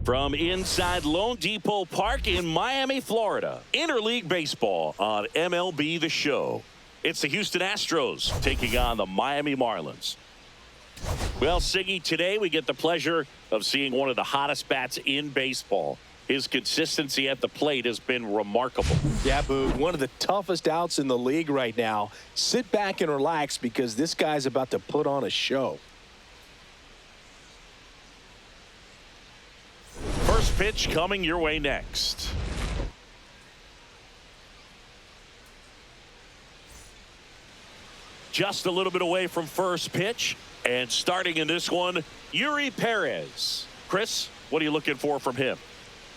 From inside Lone Depot Park in Miami, Florida, Interleague Baseball on MLB The Show. It's the Houston Astros taking on the Miami Marlins. Well, Siggy, today we get the pleasure of seeing one of the hottest bats in baseball. His consistency at the plate has been remarkable. Yeah, Boog, one of the toughest outs in the league right now. Sit back and relax because this guy's about to put on a show. First pitch coming your way next. Just a little bit away from first pitch. And starting in this one, Yuri Perez. Chris, what are you looking for from him?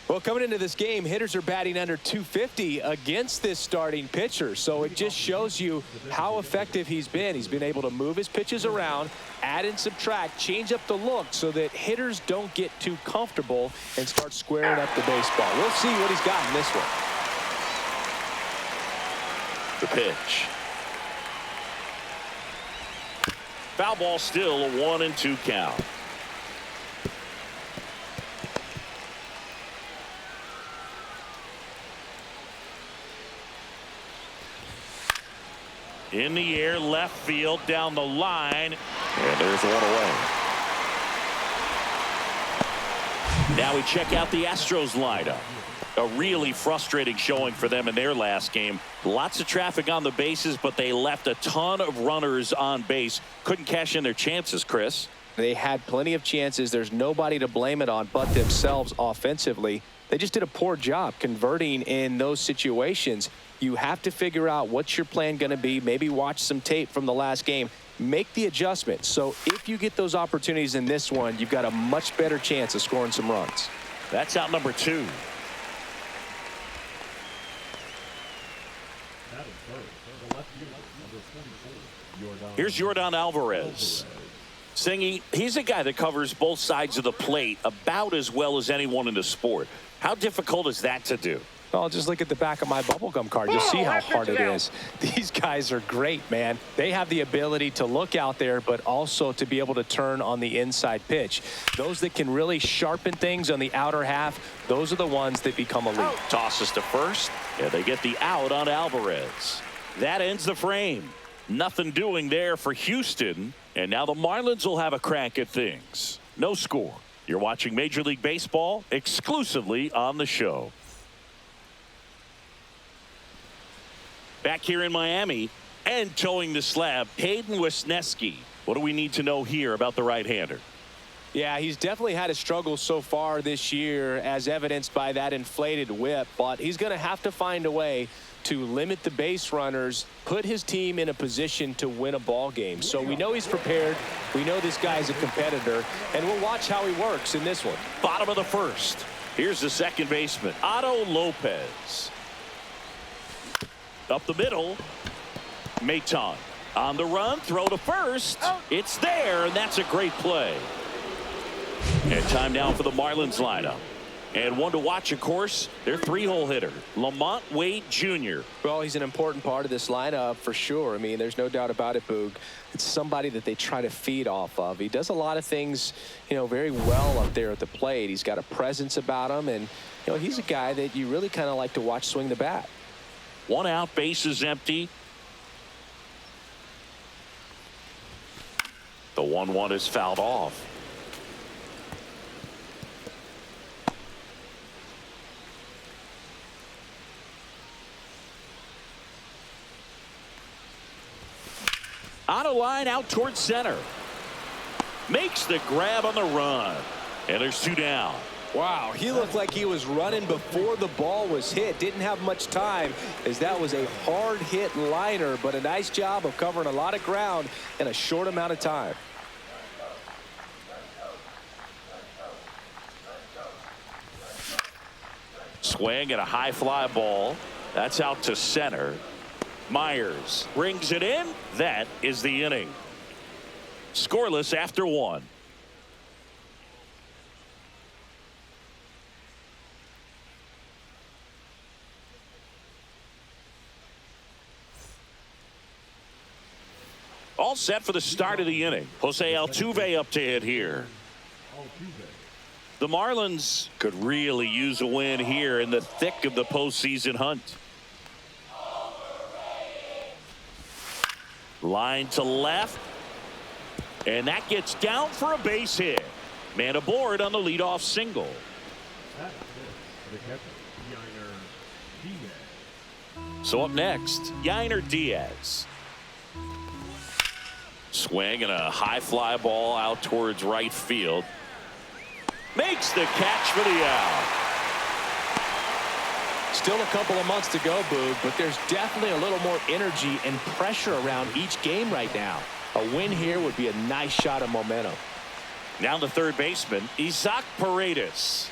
Well, coming into this game, hitters are batting under 250 against this starting pitcher. So it just shows you how effective he's been. He's been able to move his pitches around, add and subtract, change up the look so that hitters don't get too comfortable and start squaring up the baseball. We'll see what he's got in this one. The pitch. Foul ball, still a 1-2 count. In the air, left field, down the line, and there's one away. Now we check out the Astros lineup. A really frustrating showing for them in their last game. Lots of traffic on the bases, but they left a ton of runners on base. Couldn't cash in their chances, Chris. They had plenty of chances. There's nobody to blame it on but themselves offensively. They just did a poor job converting in those situations. You have to figure out what's your plan going to be. Maybe watch some tape from the last game. Make the adjustment. So if you get those opportunities in this one, you've got a much better chance of scoring some runs. That's out number 2. Here's Yordan Alvarez. Singy, he's a guy that covers both sides of the plate about as well as anyone in the sport. How difficult is that to do? Well, just look at the back of my bubblegum card. You'll see how hard it is. These guys are great, man. They have the ability to look out there, but also to be able to turn on the inside pitch. Those that can really sharpen things on the outer half, those are the ones that become elite. Tosses to first, and they get the out on Alvarez. That ends the frame. Nothing doing there for Houston, and now the Marlins will have a crack at things. No score. You're watching Major League Baseball exclusively on the show. Back here in Miami and towing the slab, Hayden Wesneski. What do we need to know here about the right-hander? Yeah, he's definitely had a struggle so far this year, as evidenced by that inflated whip, but he's going to have to find a way to limit the base runners, put his team in a position to win a ball game. So we know he's prepared. We know this guy's a competitor, and we'll watch how he works in this one. Bottom of the first. Here's the second baseman, Otto Lopez. Up the middle, Maton on the run, throw to first. It's there, and that's a great play. And time now for the Marlins lineup. And one to watch, of course, their 3-hole hitter, Lamont Wade Jr. Well, he's an important part of this lineup for sure. I mean, there's no doubt about it, Boog. It's somebody that they try to feed off of. He does a lot of things, very well up there at the plate. He's got a presence about him, and, he's a guy that you really kind of like to watch swing the bat. 1 out, base is empty. The 1-1 is fouled off. On a line out towards center. Makes the grab on the run. And there's 2 down. Wow, he looked like he was running before the ball was hit. Didn't have much time, as that was a hard hit liner, but a nice job of covering a lot of ground in a short amount of time. Swing and a high fly ball. That's out to center. Myers brings it in. That is the inning. Scoreless after 1. All set for the start of the inning. Jose Altuve up to hit here. The Marlins could really use a win here in the thick of the postseason hunt. Line to left. And that gets down for a base hit. Man aboard on the leadoff single. So up next, Yainer Diaz. Swing and a high fly ball out towards right field. Makes the catch for the out. Still a couple of months to go, Boog, but there's definitely a little more energy and pressure around each game right now. A win here would be a nice shot of momentum. Now the third baseman, Isaac Paredes.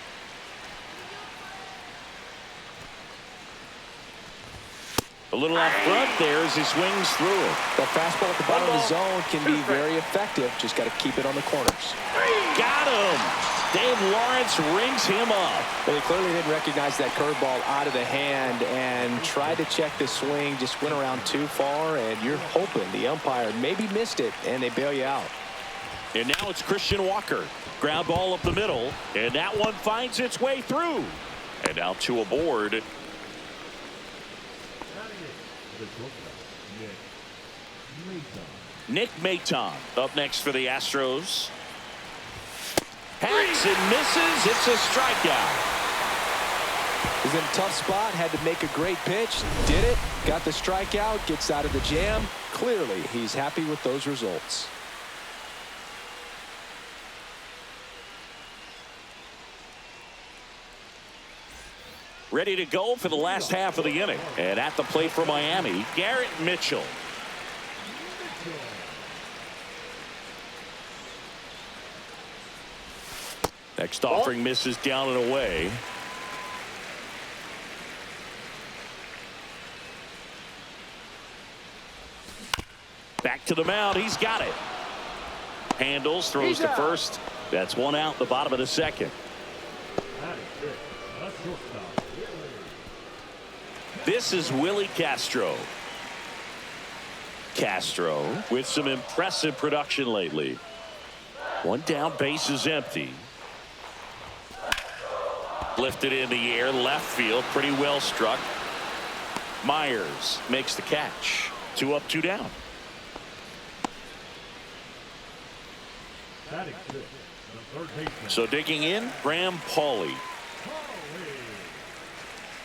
A little out front there as he swings through it. The fastball at the bottom of the zone can be very effective. Just got to keep it on the corners. Got him. Dave Lawrence rings him up. Well, he clearly didn't recognize that curveball out of the hand and tried to check the swing. Just went around too far, and you're hoping the umpire maybe missed it, and they bail you out. And now it's Christian Walker. Ground ball up the middle, and that one finds its way through. And now two aboard. Nick Maton up next for the Astros. Hacks and misses. It's a strikeout. He's in a tough spot. Had to make a great pitch. Did it. Got the strikeout. Gets out of the jam. Clearly, he's happy with those results. Ready to go for the last half of the inning. And at the plate for Miami, Garrett Mitchell. Next offering misses down and away. Back to the mound. He's got it. Handles, throws to first. That's one out, the bottom of the second. This is Willie Castro. Castro with some impressive production lately. One down, base is empty. Lifted in the air, left field, pretty well struck. Myers makes the catch. 2 up, 2 down. So digging in, Graham Pauley.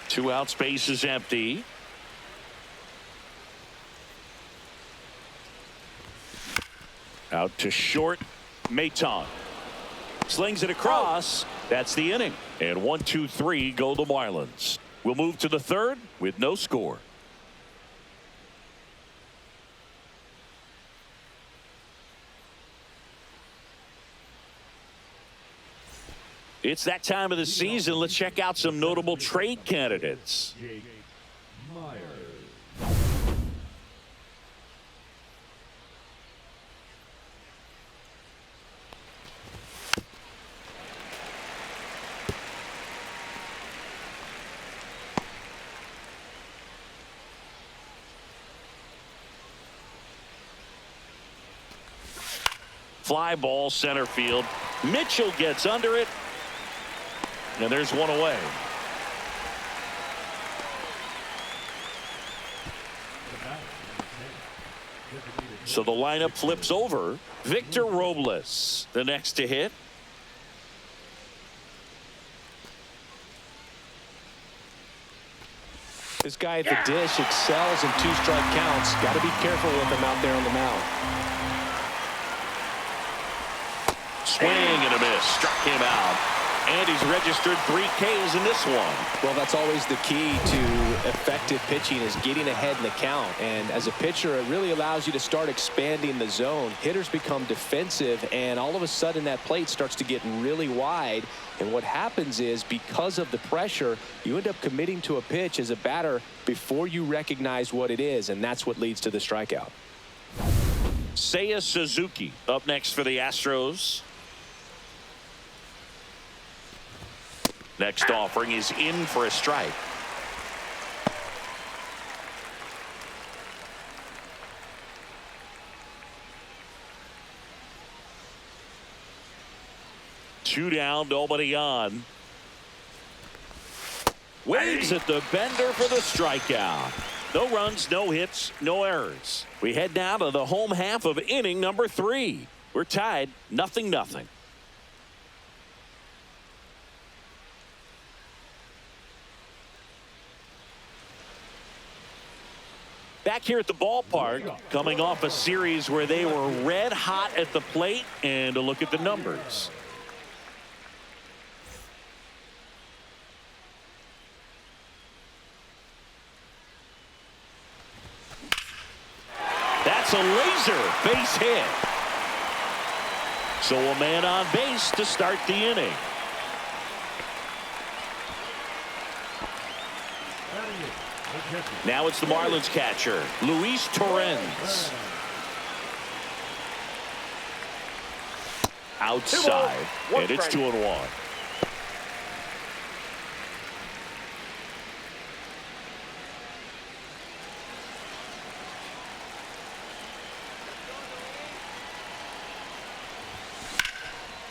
2 outs, base is empty. Out to short, Maton. Slings it across. That's the inning. And 1, 2, 3 go the Marlins. We'll move to the third with no score. It's that time of the season. Let's check out some notable trade candidates. Fly ball center field. Mitchell gets under it. And there's one away. So the lineup flips over. Victor Robles, the next to hit. This guy at the dish excels in 2-strike counts. Got to be careful with him out there on the mound. Swing and a miss. Struck him out. And he's registered 3 Ks in this one. Well, that's always the key to effective pitching, is getting ahead in the count. And as a pitcher, it really allows you to start expanding the zone. Hitters become defensive, and all of a sudden that plate starts to get really wide. And what happens is, because of the pressure, you end up committing to a pitch as a batter before you recognize what it is, and that's what leads to the strikeout. Seiya Suzuki up next for the Astros. Next offering is in for a strike. 2 down, nobody on. Waves at the bender for the strikeout. No runs, no hits, no errors. We head now to the home half of inning number 3. We're tied 0-0. Back here at the ballpark, coming off a series where they were red hot at the plate, and a look at the numbers. That's a laser base hit. So a man on base to start the inning. Now it's the Marlins catcher, Luis Torrens. Outside, and it's 2-1.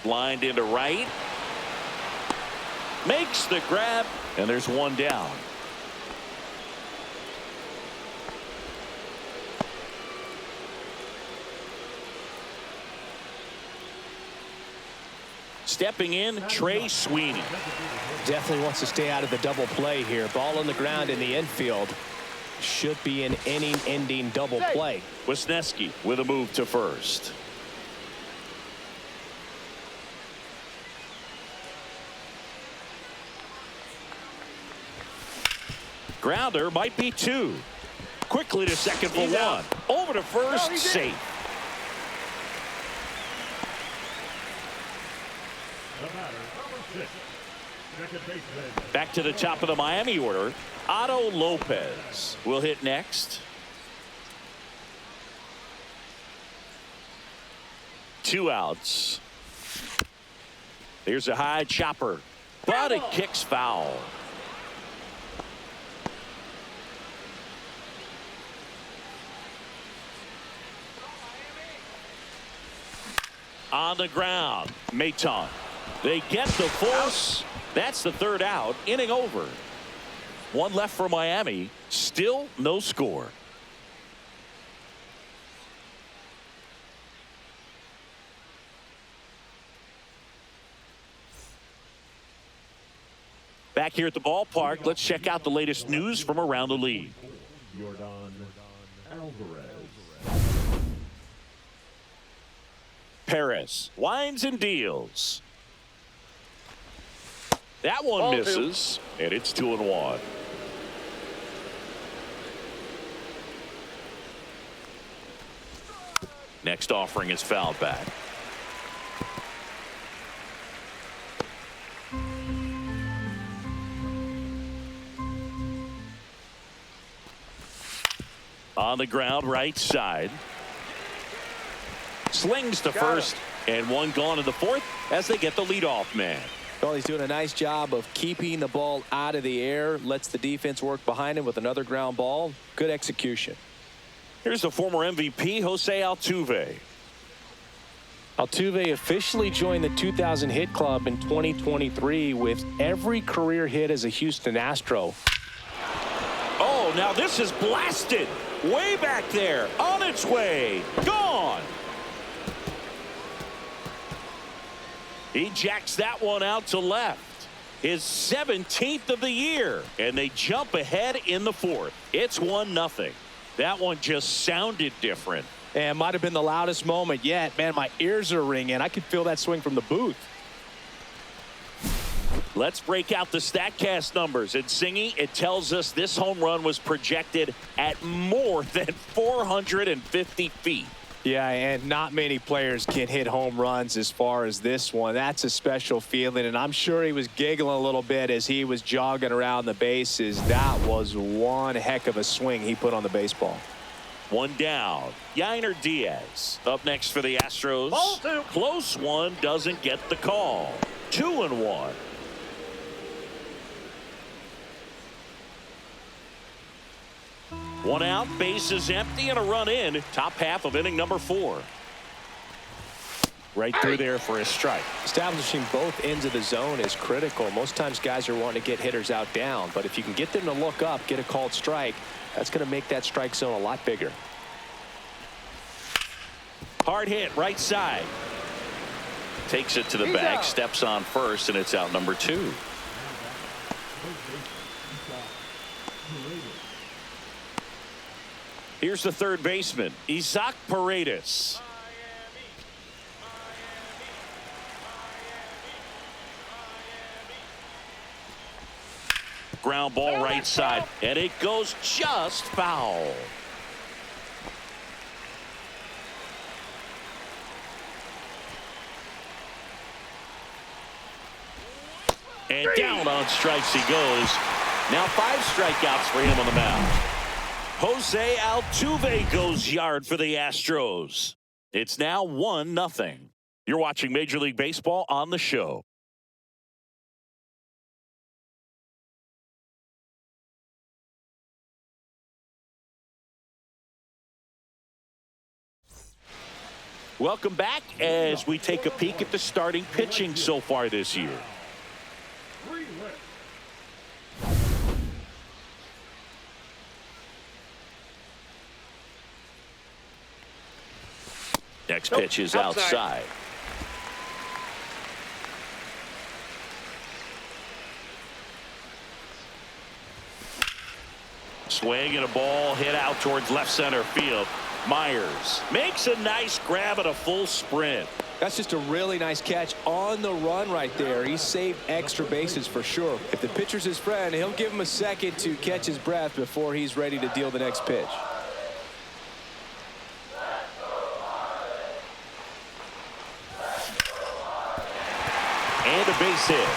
Lined into right. Makes the grab, and there's 1 down. Stepping in, Trey Sweeney. Definitely wants to stay out of the double play here. Ball on the ground in the infield. Should be an inning-ending double play. Wisniewski with a move to first. Grounder might be 2. Quickly to second for 1. Over to first, safe. Back to the top of the Miami order. Otto Lopez will hit next. 2 outs. Here's a high chopper, but it kicks foul. On the ground, Maton. They get the force. That's the 3rd out. Inning over. 1 left for Miami. Still no score. Back here at the ballpark, let's check out the latest news from around the league. Perez winds and deals. That one misses, and it's 2-1. Next offering is fouled back. On the ground, right side. Slings to first, and 1 gone in the 4th as they get the leadoff man. Well, he's doing a nice job of keeping the ball out of the air. Lets the defense work behind him with another ground ball. Good execution. Here's the former MVP, Jose Altuve. Altuve officially joined the 2,000 hit club in 2023 with every career hit as a Houston Astro. Oh, now this is blasted. Way back there. On its way. Gone. He jacks that one out to left. His 17th of the year. And they jump ahead in the 4th. It's 1-0. That one just sounded different. And might have been the loudest moment yet. Man, my ears are ringing. I could feel that swing from the booth. Let's break out the StatCast numbers. And Singy, it tells us this home run was projected at more than 450 feet. Yeah, and not many players can hit home runs as far as this one. That's a special feeling, and I'm sure he was giggling a little bit as he was jogging around the bases. That was one heck of a swing he put on the baseball. 1 down. Yainer Diaz up next for the Astros. Close one, doesn't get the call. 2-1. One out, bases empty, and a run in. Top half of inning number 4. right through there for a strike. Establishing both ends of the zone is critical. Most times guys are wanting to get hitters out down, but if you can get them to look up, get a called strike, that's going to make that strike zone a lot bigger. Hard hit, right side. Takes it to the bag, steps on first, and it's out number 2. Here's the third baseman, Isaac Paredes. Ground ball right side, and it goes just foul. And down on strikes he goes. Now 5 strikeouts for him on the mound. Jose Altuve goes yard for the Astros. It's now 1-0. You're watching Major League Baseball on the show. Welcome back as we take a peek at the starting pitching so far this year. Next pitch is outside. Swing and a ball hit out towards left center field. Myers makes a nice grab at a full sprint. That's just a really nice catch on the run right there. He saved extra bases for sure. If the pitcher's his friend, he'll give him a second to catch his breath before he's ready to deal the next pitch. And a base hit.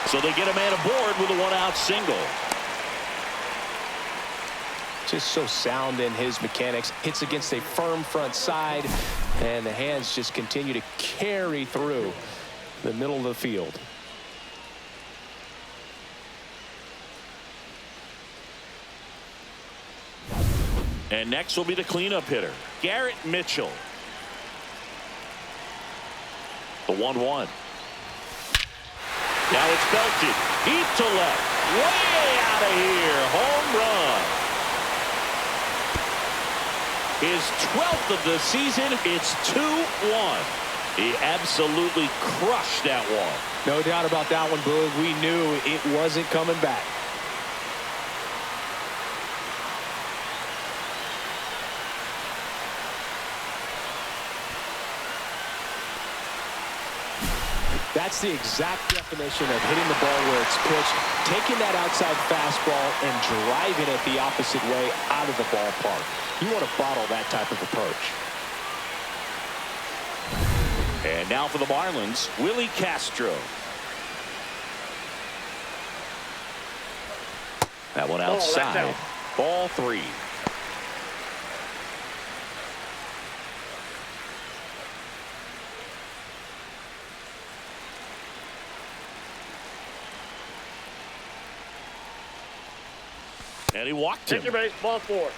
So they get a man aboard with a 1-out single. Just so sound in his mechanics. Hits against a firm front side, and the hands just continue to carry through the middle of the field. And next will be the cleanup hitter, Garrett Mitchell. The 1-1. Now it's belted deep to left, way out of here, home run. His 12th of the season. It's 2-1. He absolutely crushed that one. No doubt about that one, Boog. We knew it wasn't coming back. That's the exact definition of hitting the ball where it's pitched, taking that outside fastball and driving it the opposite way out of the ballpark. You want to bottle that type of approach. And now for the Marlins, Willie Castro. That one outside. Ball 3. And he walked him. Take your base, ball 4.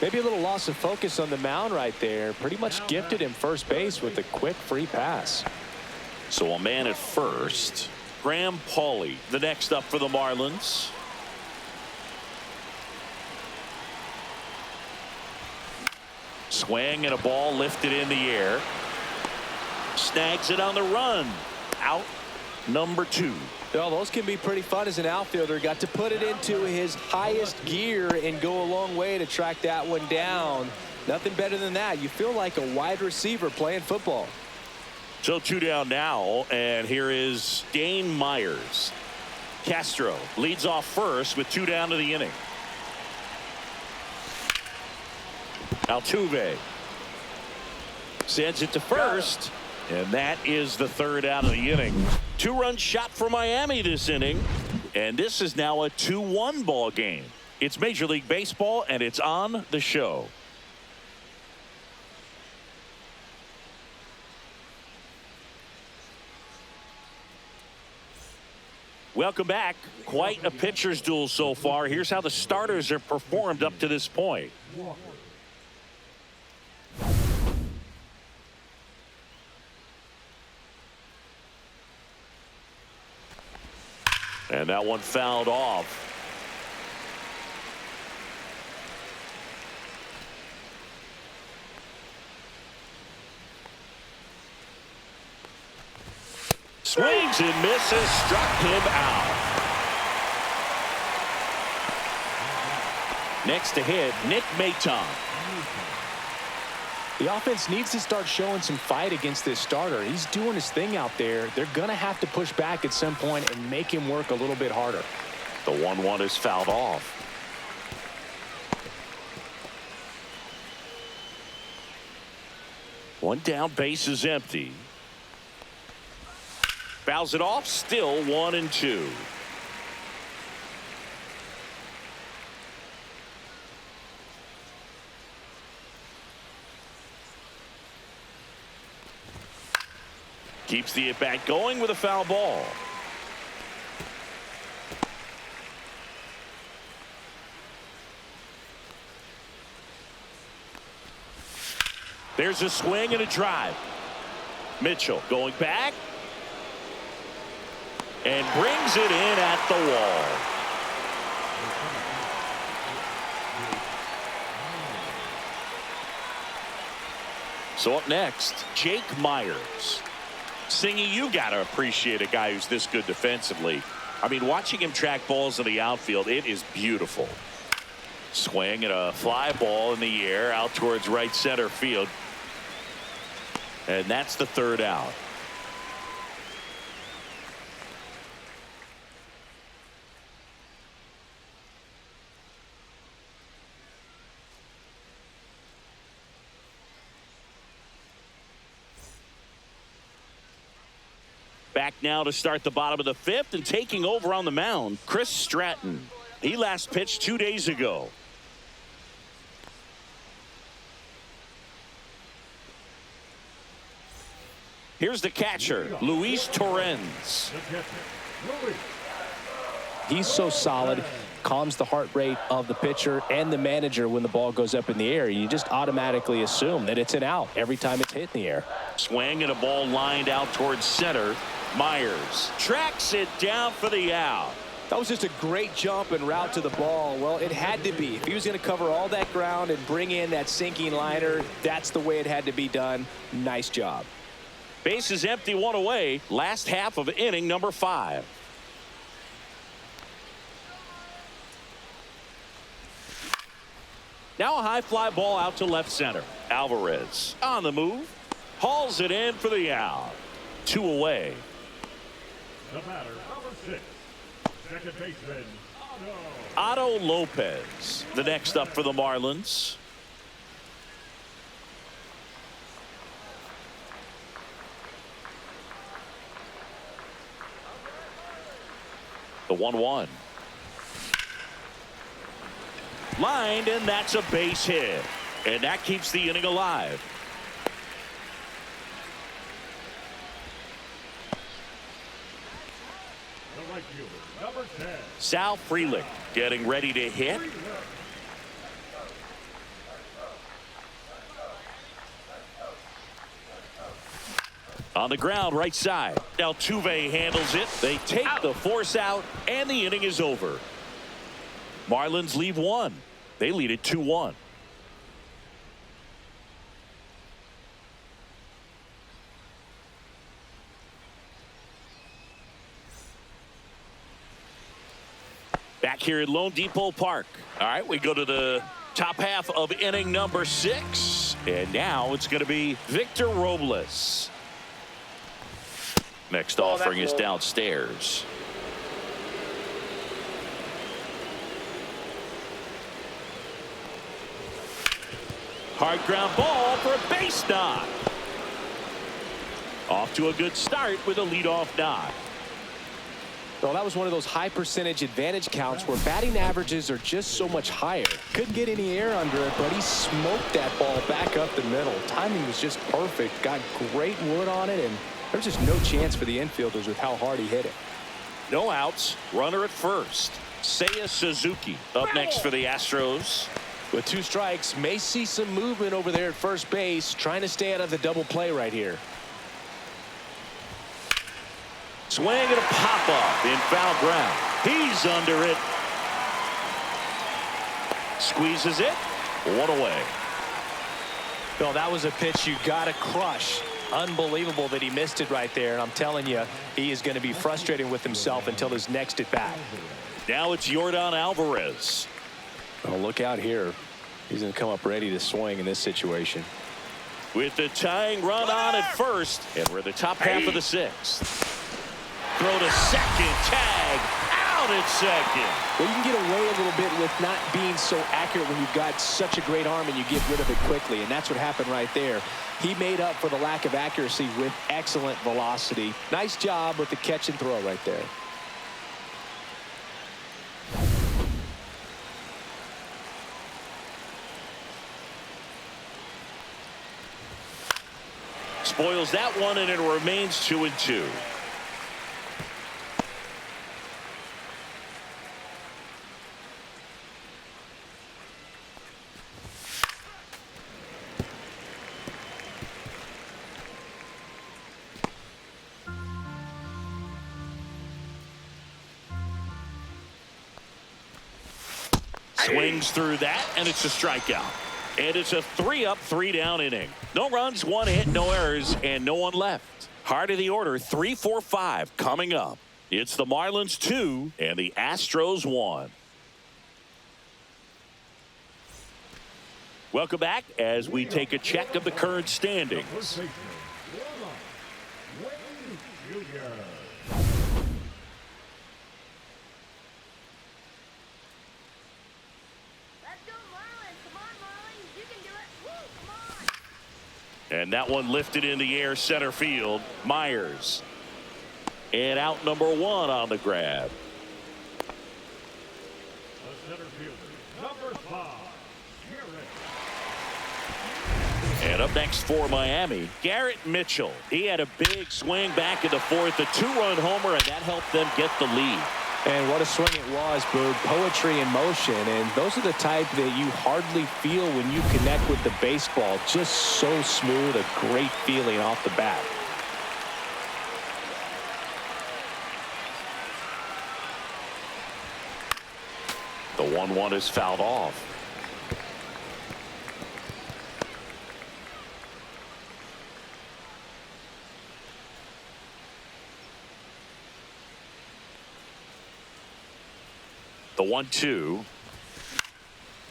Maybe a little loss of focus on the mound right there. Pretty much gifted him first base with a quick free pass. So a man at first. Graham Pauley, the next up for the Marlins. Swing and a ball lifted in the air. Snags it on the run. Out number 2. Well, those can be pretty fun as an outfielder. Got to put it into his highest gear and go a long way to track that one down. Nothing better than that. You feel like a wide receiver playing football. So 2 down now, and here is Dane Myers. Castro leads off first with 2 down to the inning. Altuve sends it to first. And that is the 3rd out of the inning. 2-run shot for Miami this inning. And this is now a 2-1 ball game. It's Major League Baseball, and it's on the show. Welcome back. Quite a pitcher's duel so far. Here's how the starters have performed up to this point. And that one fouled off. Swings and misses, struck him out. Next to hit, Nick Maton. The offense needs to start showing some fight against this starter. He's doing his thing out there. They're going to have to push back at some point and make him work a little bit harder. The 1-1 is fouled off. One down, base is empty. Fouls it off, still 1-2. Keeps the at-bat going with a foul ball. There's a swing and a drive. Mitchell going back and brings it in at the wall. So up next, Jake Myers. Singy, you got to appreciate a guy who's this good defensively. I mean, watching him track balls in the outfield, it is beautiful. Swing and a fly ball in the air out towards right center field. And that's the third out. Back now to start the bottom of the fifth, and taking over on the mound, Chris Stratton. He last pitched 2 days ago. Here's the catcher, Luis Torrens. He's so solid, calms the heart rate of the pitcher and the manager when the ball goes up in the air. You just automatically assume that it's an out every time it's hit in the air. Swing and a ball lined out towards center. Myers tracks it down for the out. That was just a great jump and route to the ball. Well, it had to be. If he was going to cover all that ground and bring in that sinking liner, that's the way it had to be done. Nice job. Base is empty, one away. Last half of inning number 5. Now a high fly ball out to left center. Alvarez on the move. Hauls it in for the out. 2 away. The batter, number 6, second baseman, Otto Lopez, the next up for the Marlins. The 1-1. Lined, and that's a base hit. And that keeps the inning alive. the right fielder, number 10. Sal Frelick getting ready to hit. On the ground, right side. Altuve handles it. They take the force out, and the inning is over. Marlins leave 1. They lead it 2-1. Back here at Lone Depot Park. All right, we go to the top half of inning number 6. And now it's going to be Victor Robles. Next offering is downstairs. Hard ground ball for a base knock. Off to a good start with a leadoff knock. Well, that was one of those high percentage advantage counts where batting averages are just so much higher. Couldn't get any air under it, but he smoked that ball back up the middle. Timing was just perfect. Got great wood on it, and there's just no chance for the infielders with how hard he hit it. No outs. Runner at first. Seiya Suzuki up next for the Astros. With 2 strikes, may see some movement over there at first base, trying to stay out of the double play right here. Swing and a pop-up in foul ground. He's under it. Squeezes it. One away. Bill, that was a pitch you got to crush. Unbelievable that he missed it right there. And I'm telling you, he is going to be frustrated with himself until his next at bat. Now it's Yordan Alvarez. Oh, look out here. He's going to come up ready to swing in this situation. With the tying run on at first, and we're the top half of the sixth. Throw to second, tag, out at second. Well, you can get away a little bit with not being so accurate when you've got such a great arm and you get rid of it quickly, and that's what happened right there. He made up for the lack of accuracy with excellent velocity. Nice job with the catch and throw right there. Spoils that one, and it remains 2-2. Swings through that, and it's a strikeout. And it's a 3-up, 3-down inning. No runs, 1 hit, no errors, and no one left. Heart of the order, 3, 4, 5 coming up. It's the Marlins 2 and the Astros 1. Welcome back as we take a check of the current standings. And that one lifted in the air center field. Myers. And out number 1 on the grab. The center fielder, number 5. And up next for Miami, Garrett Mitchell. He had a big swing back in the 4th, a 2-run homer, and that helped them get the lead. And what a swing it was, Boog. Poetry in motion. And those are the type that you hardly feel when you connect with the baseball. Just so smooth, a great feeling off the bat. The 1-1 is fouled off. The 1-2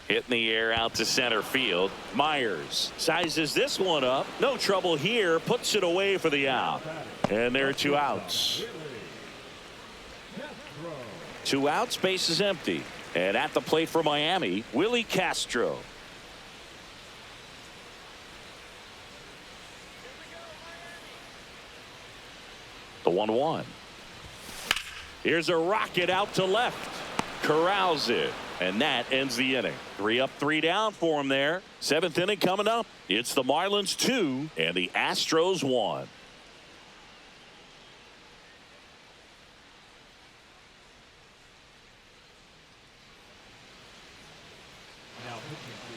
hit in the air out to center field. Myers sizes this one up. No trouble here. Puts it away for the out. And there are 2 outs. 2 outs. Base is empty. And at the plate for Miami, Willie Castro. The 1-1. Here's a rocket out to left. Corrals it, and that ends the inning. 3 up, 3 down for him there. 7th inning coming up. It's the Marlins 2 and the Astros 1.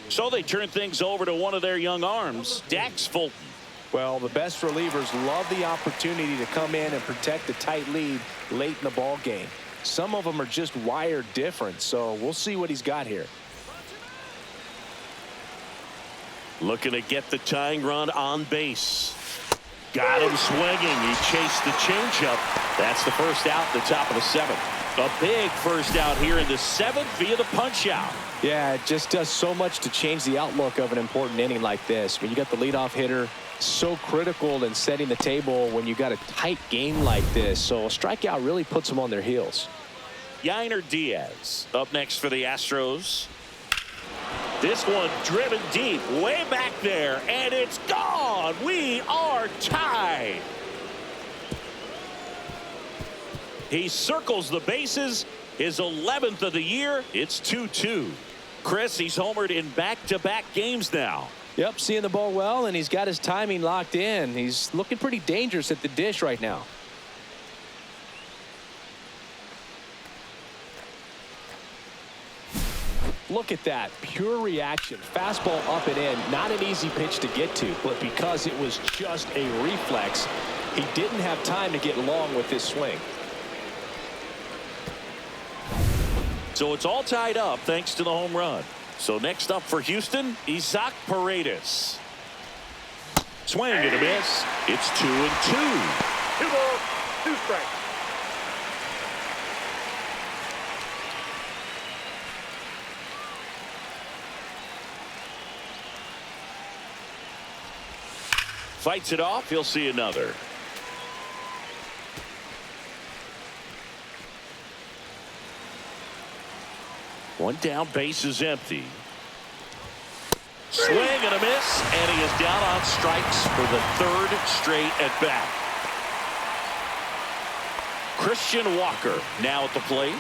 So they turn things over to one of their young arms, Dax Fulton. Well, the best relievers love the opportunity to come in and protect a tight lead late in the ball game. Some of them are just wired different, so we'll see what he's got here. Looking to get the tying run on base. Got him swinging. He chased the changeup. That's the first out at the top of the 7th. A big first out here in the 7th via the punch out. Yeah, it just does so much to change the outlook of an important inning like this. When you got the leadoff hitter, so critical in setting the table when you got a tight game like this. So a strikeout really puts them on their heels. Yainer Diaz up next for the Astros. This one driven deep, way back there, and it's gone. We are tied. He circles the bases, his 11th of the year. It's 2-2. Chris, he's homered in back-to-back games now. Yep, seeing the ball well, and he's got his timing locked in. He's looking pretty dangerous at the dish right now. Look at that, pure reaction. Fastball up and in, not an easy pitch to get to, but because it was just a reflex, He didn't have time to get long with this swing. So it's all tied up thanks to the home run. So next up for Houston, Isaac Paredes. Swing and a miss. It's 2-2. 2 balls, 2 strikes. Fights it off. He'll see another. One down, base is empty. Swing and a miss, and he is down on strikes for the 3rd straight at bat. Christian Walker now at the plate.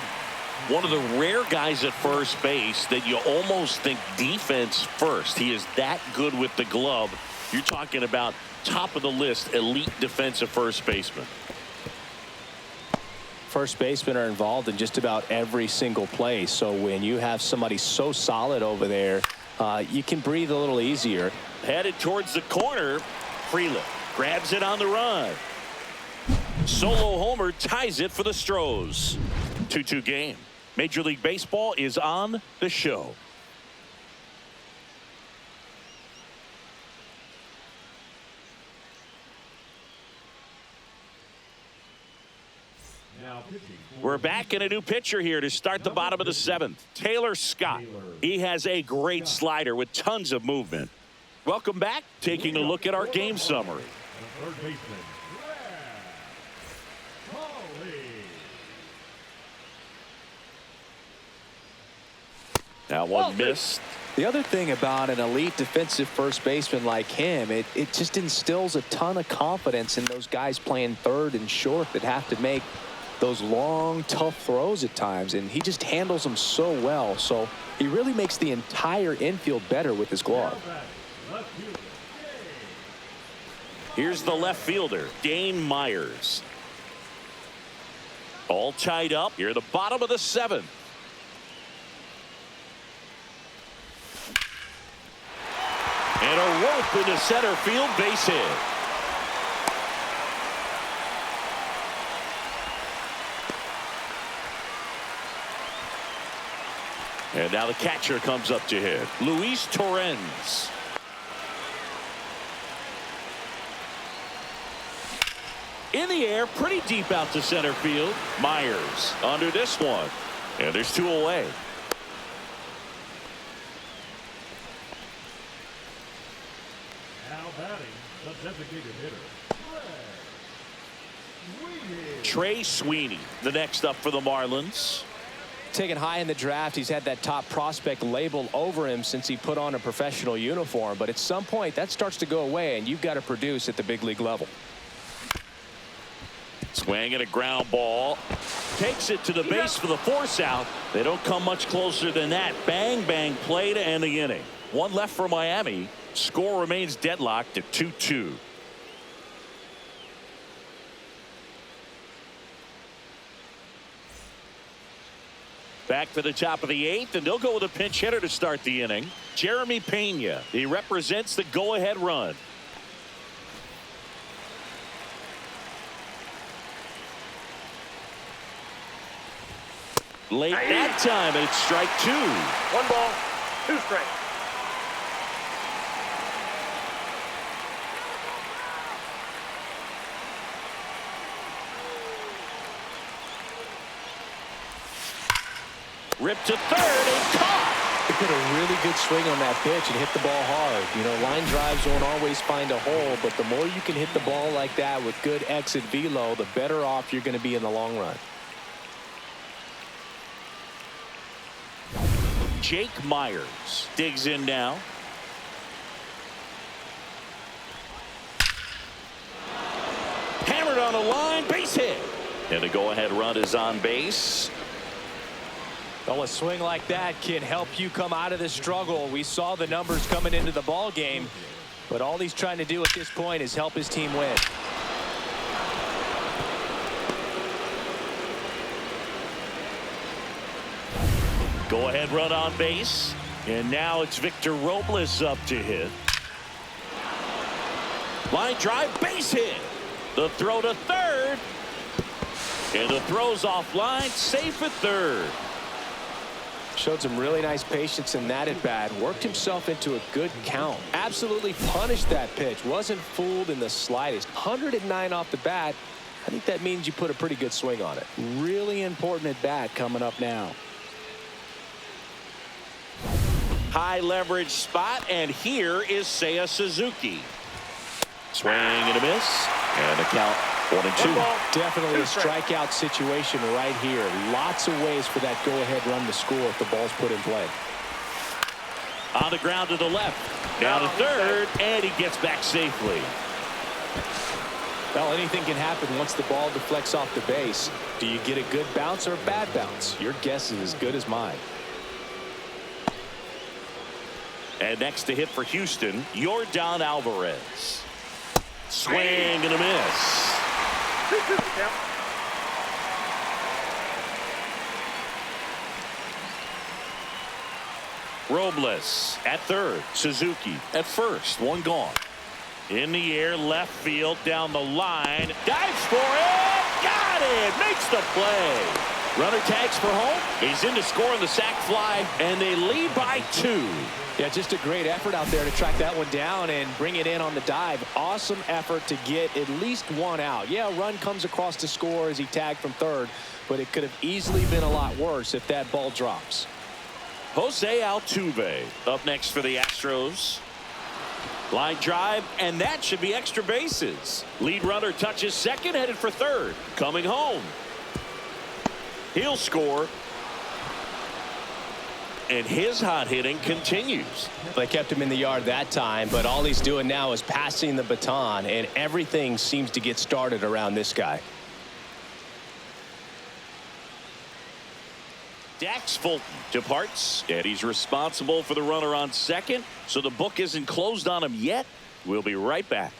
One of the rare guys at first base that you almost think defense first. He is that good with the glove. You're talking about top of the list, elite defensive first baseman. First basemen are involved in just about every single play. So when you have somebody so solid over there, you can breathe a little easier. Headed towards the corner. Freeland grabs it on the run. Solo homer ties it for the Astros. 2-2 game. Major League Baseball is on the show. We're back in a new pitcher here to start the bottom of the 7th. Taylor Scott. He has a great slider with tons of movement. Welcome back. Taking a look at our game summary. The 3rd baseman, Holly. That one missed. The other thing about an elite defensive first baseman like him, it just instills a ton of confidence in those guys playing third and short that have to make those long, tough throws at times, and he just handles them so well. So he really makes the entire infield better with his glove. Here's the left fielder, Dane Myers. All tied up here at the bottom of the 7th. And a rope into center field, base hit. And now the catcher comes up to hit. Luis Torrens. In the air, pretty deep out to center field. Myers under this one. And there's 2 away. Now batting, the designated hitter, Trey Sweeney, the next up for the Marlins. Taken high in the draft, he's had that top prospect label over him since he put on a professional uniform. But at some point, that starts to go away, and you've got to produce at the big league level. Swing and a ground ball. Takes it to the base for the force out. They don't come much closer than that. Bang, bang play to end the inning. One left for Miami. Score remains deadlocked at 2-2. Back for the top of the 8th, and they'll go with a pinch hitter to start the inning. Jeremy Pena. He represents the go-ahead run. Late that time, and it's strike 2. 1 ball, 2 strikes. Ripped to third and caught. He put a really good swing on that pitch and hit the ball hard. You know, line drives won't always find a hole, but the more you can hit the ball like that with good exit velo, the better off you're going to be in the long run. Jake Myers digs in now. Hammered on a line, base hit. And the go-ahead run is on base. Well, a swing like that can help you come out of the struggle. We saw the numbers coming into the ball game, but all he's trying to do at this point is help his team win. Go-ahead run on base, and now it's Victor Robles up to hit. Line drive, base hit. The throw to third. And the throw's offline, safe at third. Showed some really nice patience in that at bat. Worked himself into a good count. Absolutely punished that pitch. Wasn't fooled in the slightest. 109 off the bat. I think that means you put a pretty good swing on it. Really important at bat coming up now. High leverage spot, and here is Seiya Suzuki. Swing and a miss, and a count 1-2. Definitely a strikeout situation right here. Lots of ways for that go-ahead run to score if the ball's put in play. On the ground to the left, down to third, and he gets back safely. Well, anything can happen once the ball deflects off the base. Do you get a good bounce or a bad bounce? Your guess is as good as mine. And next to hit for Houston, Yordan Alvarez. Swing and a miss. Robles at third. Suzuki at first. One gone. In the air, left field, down the line. Dives for it. Got it. Makes the play. Runner tags for home. He's in to score on the sac fly, and they lead by 2. Yeah, just a great effort out there to track that one down and bring it in on the dive. Awesome effort to get at least one out. Yeah, a run comes across to score as he tagged from third, but it could have easily been a lot worse if that ball drops. Jose Altuve up next for the Astros. Line drive, and that should be extra bases. Lead runner touches second, headed for third. Coming home. He'll score. And his hot hitting continues. They kept him in the yard that time, but all he's doing now is passing the baton, and everything seems to get started around this guy. Dax Fulton departs, and he's responsible for the runner on second, so the book isn't closed on him yet. We'll be right back.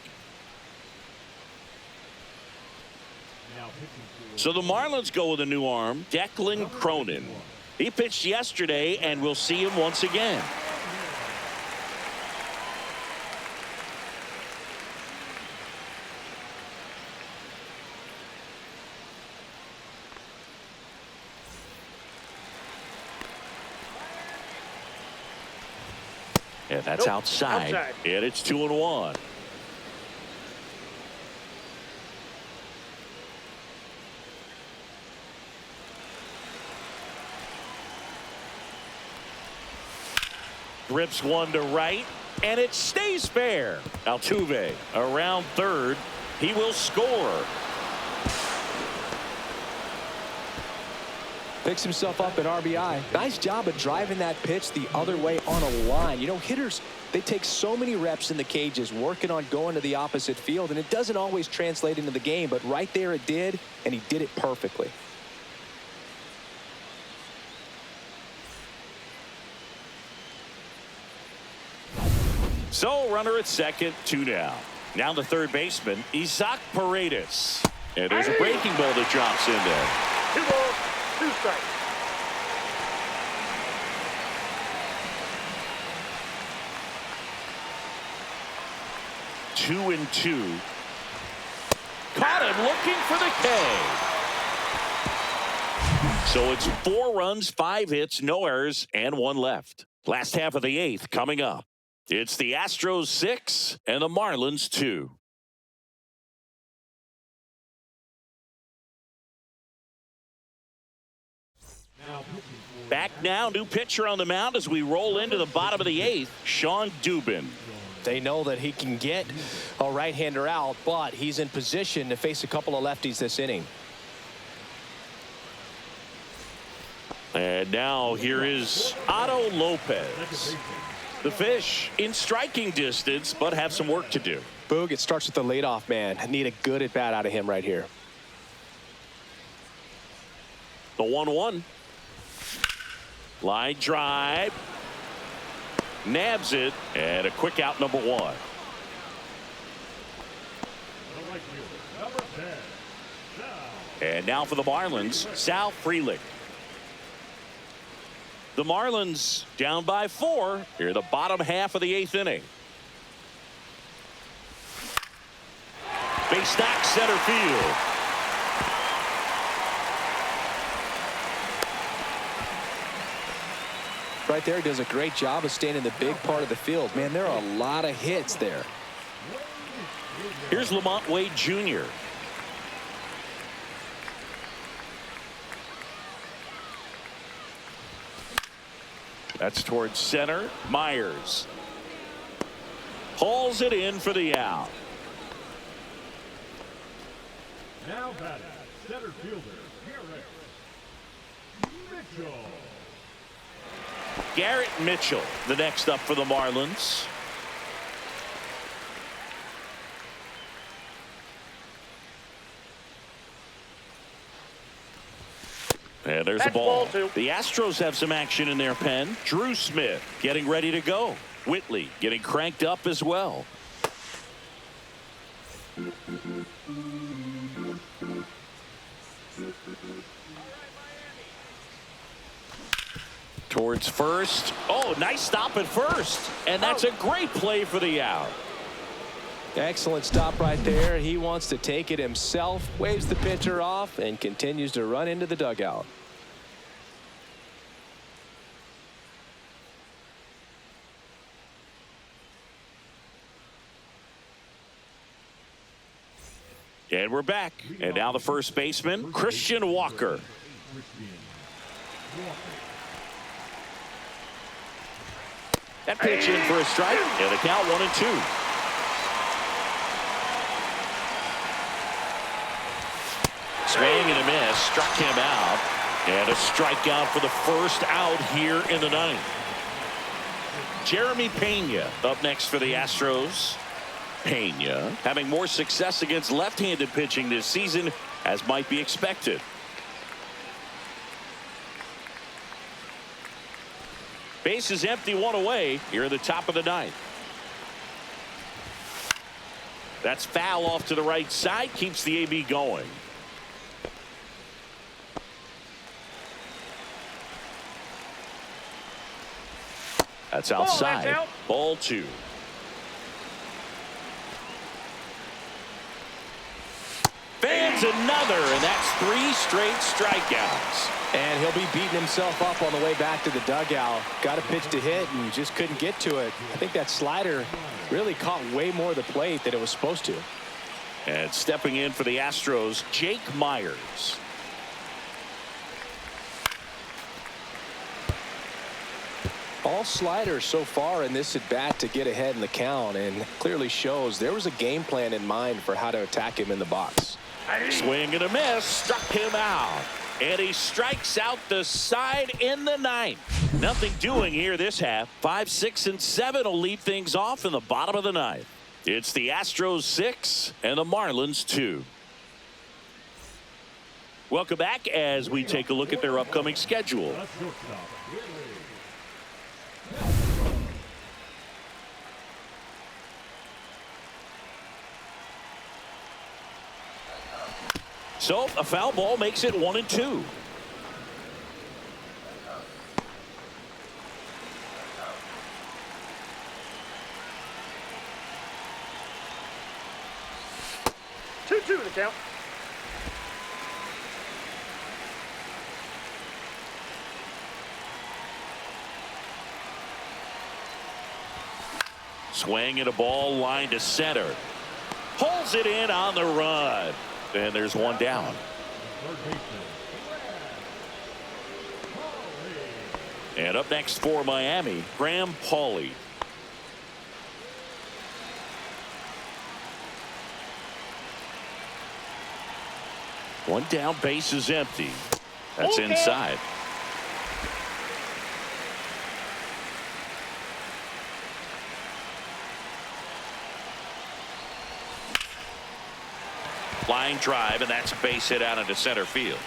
So the Marlins go with a new arm, Declan Cronin. He pitched yesterday, and we'll see him once again. And that's outside. And it's 2-1. Rips one to right, and it stays fair. Altuve around third. He will score. Picks himself up at RBI. Nice job of driving that pitch the other way on a line. You know, hitters, they take so many reps in the cages working on going to the opposite field, and it doesn't always translate into the game, but right there it did, and he did it perfectly. So runner at second, 2 down. Now the third baseman, Isaac Paredes. And there's a breaking ball that drops in there. 2 balls, 2 strikes. Two and 2. Caught him looking for the K. So it's 4 runs, 5 hits, no errors, and 1 left. Last half of the 8th coming up. It's the Astros 6 and the Marlins 2. Back now, new pitcher on the mound as we roll into the bottom of the 8th, Sean Dubin. They know that he can get a right-hander out, but he's in position to face a couple of lefties this inning. And now here is Otto Lopez. The Fish in striking distance, but have some work to do. Boog, it starts with the leadoff man. Need a good at-bat out of him right here. The 1-1. Line drive. Nabs it, and a quick out, number 1. Number 10. And now for the Marlins, Sal Frelick. The Marlins down by 4 here in the bottom half of the 8th inning. Base knock center field. Right there, he does a great job of staying in the big part of the field. Man, there are a lot of hits there. Here's Lamont Wade Jr. That's towards center. Myers hauls it in for the out. Now batting, center fielder, Mitchell. Garrett Mitchell, the next up for the Marlins. And there's the ball. The Astros have some action in their pen. Drew Smith getting ready to go. Whitley getting cranked up as well. Towards first. Oh, nice stop at first. And that's a great play for the out. Excellent stop right there. He wants to take it himself, waves the pitcher off, and continues to run into the dugout. And we're back. And now the first baseman, Christian Walker. That pitch in for a strike. And the count 1-2. Swing and a miss. Struck him out. And a strikeout for the first out here in the ninth. Jeremy Pena up next for the Astros. Pena having more success against left-handed pitching this season, as might be expected. Base is empty, one away here in the top of the ninth. That's foul off to the right side, keeps the AB going. That's outside. Ball two. Fans another, and that's 3 straight strikeouts. And he'll be beating himself up on the way back to the dugout. Got a pitch to hit and just couldn't get to it. I think that slider really caught way more of the plate than it was supposed to. And stepping in for the Astros, Jake Myers. All sliders so far in this at bat to get ahead in the count, and clearly shows there was a game plan in mind for how to attack him in the box. Swing and a miss, struck him out. And he strikes out the side in the ninth. Nothing doing here this half. 5, 6, and 7 will lead things off in the bottom of the ninth. It's the Astros 6 and the Marlins 2. Welcome back as we take a look at their upcoming schedule. So a foul ball makes it 1-2. Two to the count. Swing and a ball line to center. Pulls it in on the run. And there's one down. And up next for Miami, Graham Pauley. One down, base is empty. That's inside. Line drive, and that's a base hit out into center field.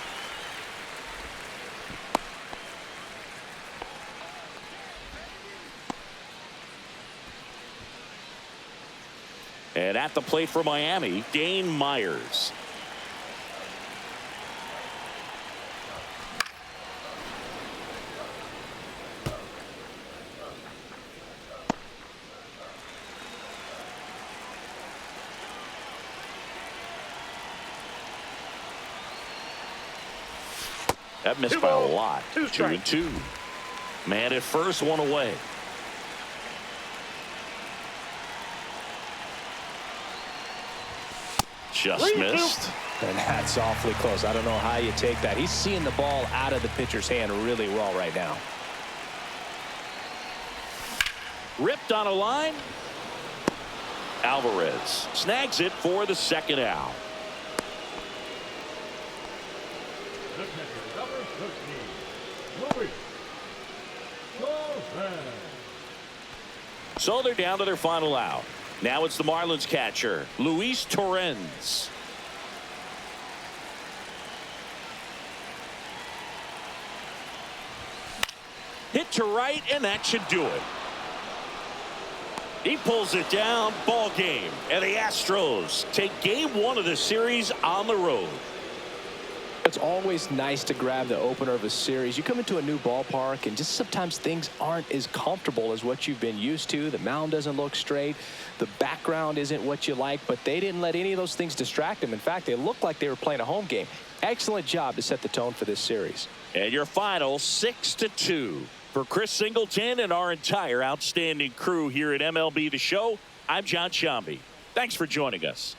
And at the plate for Miami, Dane Myers. That missed Two by a balls, lot. 2 strikes. 2-2. Man at first, one away. Just 3-2. missed. And that's awfully close. I don't know how you take that. He's seeing the ball out of the pitcher's hand really well right now. Ripped on a line. Alvarez snags it for the second out. The catcher, number 13, Luis Torres. So they're down to their final out. Now it's the Marlins catcher, Luis Torres. Hit to right, and that should do it. He pulls it down. Ball game. And the Astros take game 1 of the series on the road. It's always nice to grab the opener of a series. You come into a new ballpark and just sometimes things aren't as comfortable as what you've been used to. The mound doesn't look straight. The background isn't what you like, but they didn't let any of those things distract them. In fact, they looked like they were playing a home game. Excellent job to set the tone for this series. And your final 6-2. For Chris Singleton and our entire outstanding crew here at MLB The Show, I'm John Shambi. Thanks for joining us.